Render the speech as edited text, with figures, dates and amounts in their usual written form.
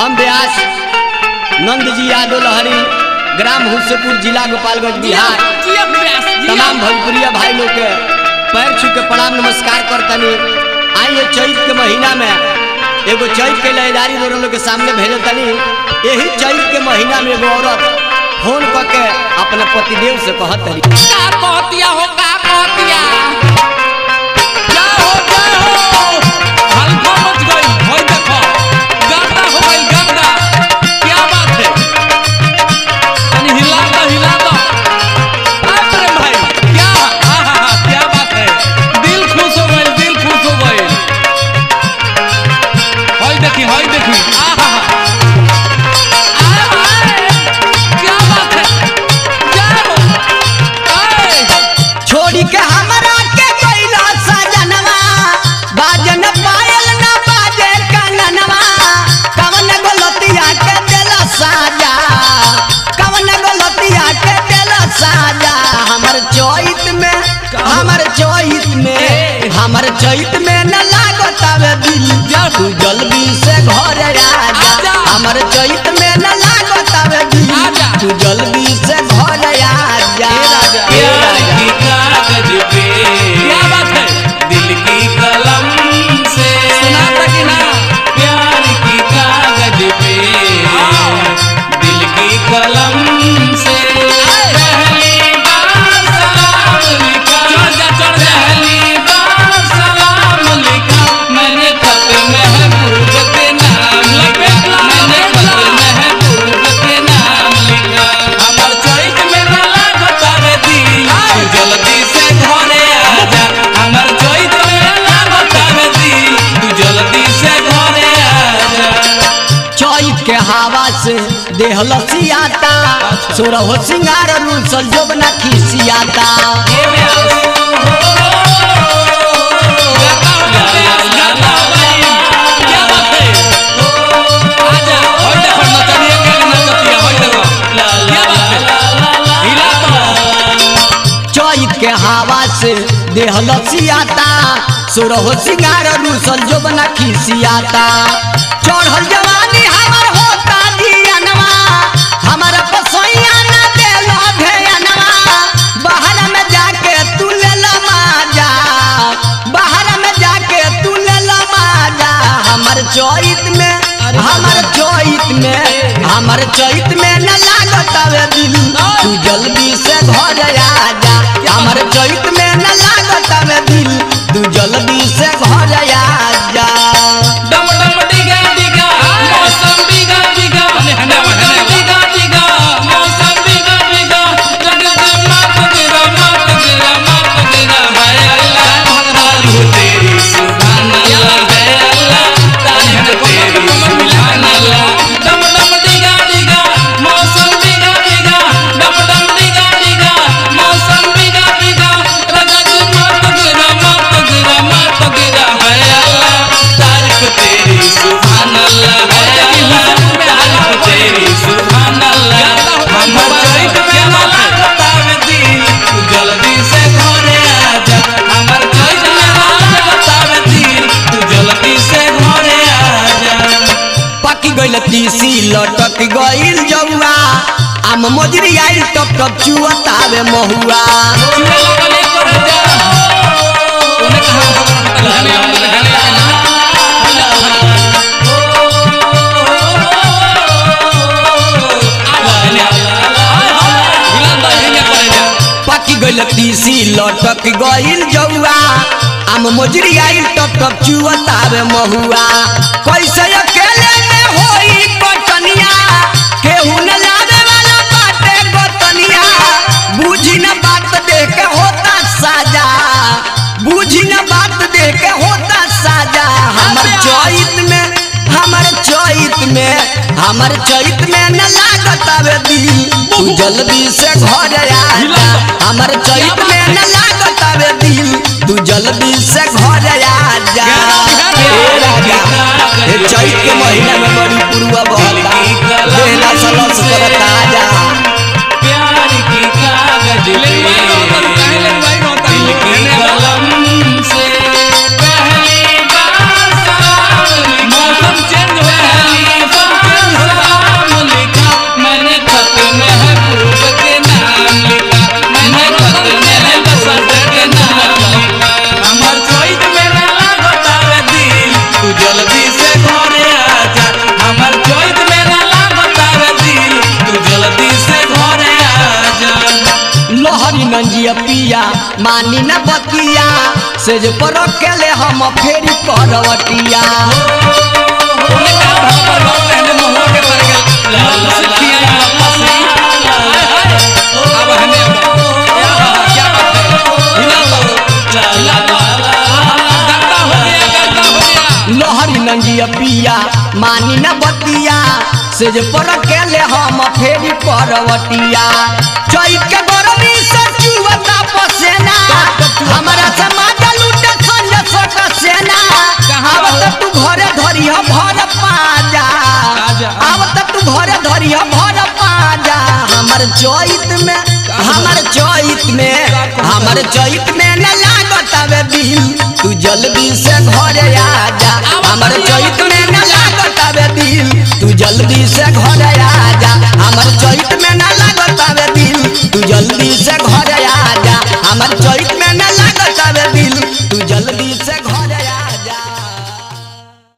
हम व्यास नंद जी यादव लहरी, ग्राम हुसेपुर, जिला गोपालगंज, बिहार। तमाम भोजपुरिया भाई लोग के पैर छू के प्रणाम नमस्कार करतनी। आइए चैत के महीना में एगो चैत के लयदारी दोनों लोग के सामने भेजे तनी। यही चैत के महीना में एगो औरत फोन करके अपने पतिदेव से कहतरी हमर चैत में न लागतावे दिल, तू जल्दी से घर आजा। हमर चैत में न लागतावे दिल, तू जल्दी से घर आजा। प्यार की कागज पे क्या बात है, दिल की कलम से सुनाता कि ना। प्यार की कागज पे दिल की कलम से पहली बार सलाम लिखा, पहली बार सलाम लिखा मैंने, खत महबूब के नाम लिखा, मैंने खत महबूब के नाम लिखा। हमर चैत में न लागतावे दिल, तू जल्दी से घरे आजा। हमर चैत में न लागतावे दिल, तू जल्दी से घरे आजा। चैत के हवा से देह लसियाता, सोरहो सिंगार रूसल जोबना खिसियाता। चैत के हवा से देह लसियाता, सोरहो सिंगार रूसल जोबना खिसियाता। चढ़ल जवानी हमर होता जियनवा, हमारा पसैया न देलो भेयनवा। बाहर में जाके तू ले ला माजा, बाहर में जाके तू ले ला माजा। हमर चैत में हमर चैत में न लागतावे दिल, तू जल्दी से घर आजा। हमर चैत में न लागतावे दिल, तू जल्दी से घर आजा। डम डम डिगा डिगा मौसम बिगा बिगा, डिगा डिगा मौसम बिगा बिगा, जगदम मात गिरा मात गिरा मात गिरा। है अल्लाह तारीफ तेरी सुभान अल्लाह, है अल्लाह तारीफ तेरी सुभान अल्लाह। डम डम डिगा डिगा मौसम बिगा बिगा, डम डम डिगा डिगा मौसम बिगा बिगा, जगदम मात गिरा मात गिरा मात गिरा। है अल्लाह तारीफ तेरी सुभान अल्लाह, है अल्लाह तारीफ तेरी सुभान अल्लाह। हमर चैत में न लागतावे दिल, तू जल्दी से घरे आजा। हमर चैत में न लागतावे दिल, तू जल्दी से घरे आजा। पकी गइल तीसी लटक गइल जौआ, आम मोजरी आइल टप टप चुअतावे महुआ। चुए लगले कर जा ओने कहां पकी गइल तीसी लटक गइल जौआ, आम मोजरी आइल टप टप चुअतावे महुआ। कैसे अकेले में होई कटनिया, केहू न लावे वाला बाटे गोतनिया। बूझी न बात देख के होता साजा, बूझी न बात देख के होता साजा। हमर चैत में न लागतावे दिल, तू जल्दी से घर आजा। हमर चैत में न लागतावे दिल, तू जल्दी से घर आजा। चैत के महीना में बड़ी पुरुआ बहता, बेला सलस करता आजा। प्यार की कागज पे दिल की कलम से पहली बार सलाम लिखा, मौसम चेंज हो गया, सेज पर अकेले हम फेरी करवटिया ओने का भाव पर गाँव रहने महुआ के पर गल ला ला सिखिया पसी हाय हाय अब हने क्या बात है हिला गंदा हो गया लोहरी नंगिया पिया मानी न बतिया सेज पर अकेले हम फेरी करवटिया चैत के गरमी से चुवता पसेना हमारा समाज लूटे संजय सक सेना आवत तू घरे धरिया भर पाजा आवत तू घरे धरिया भर पाजा हमर चैत में न लागत आवे बिल तू जल्दी से घरे